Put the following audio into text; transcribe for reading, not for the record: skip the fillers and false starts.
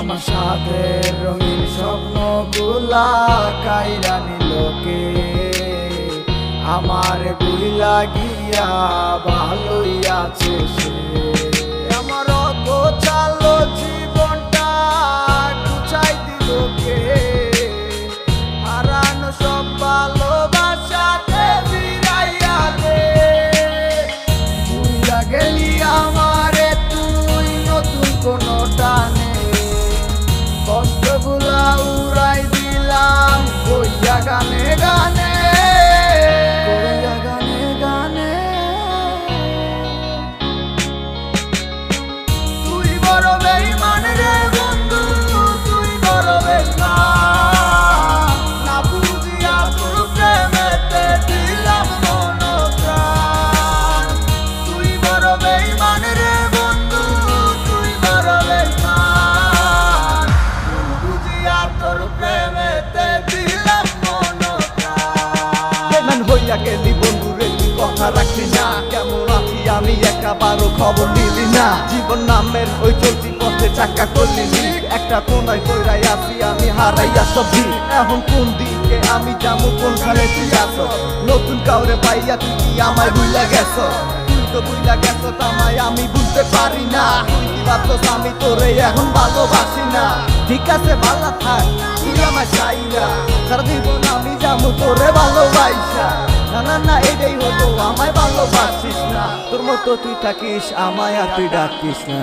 আমার সাথের রঙিন স্বপ্নগুলা কাইরা নিলোকে, আমার বুইলা গিয়া ভালোই আছে সে। আমার গোছালো জীবনটা গুছাই দিল কে, হারানো সব ভালোবাসাতে ফিরাইয়া দে। বুইলা গেলি আমারে তুই নতুন কোনো টানে, কষ্টগুলা উড়াই দিলাম কইয়া গানে গানে, কইয়া গানে গানে। তুই বড় বেঈমান রে বন্ধু, তুই বড় বেঈমান, না বুঝিয়া তোর প্রেমেতে দিলাম মন প্রাণ। তুই বড় বেঈমান রে বন্ধু, তুই বড় বেঈমান, বুঝিয়া তোর প্রেমেতে দিলাম মন প্রাণ। বেঈমান হইয়া গেলি বন্ধু রে, তুই কথা রাখলি না। কেমন আছি আমি একাবারও খবর নিলি না। জীবন নামের ওই চলতি পথে চাকা করলি লিক, একটা কোনায় কইরাই আছি আমি হারাইয়া সব দিক। এখন কোন দিকে আমি যাবো, কোনখানে তুই আছো? নতুন কাউরে পাইয়া তুই কি আমায় ভুইলা গেছো? তুই তো ভুইলা গেছো আমায়, আমি বুঝতে পারি না। তুই কি ভাবছস আমি তোরে এখন ভালোবাসি না? ঠিক আছে ভালো থাক, তুই আমায় চাই না। সারা জীবন আমি যাবো তোরে ভালোবাসা। না না না এটাই হতো, আমায় ভালোবাসিস না। তোর মতো তুই থাকিস আমায় আর তুই ডাকিস না।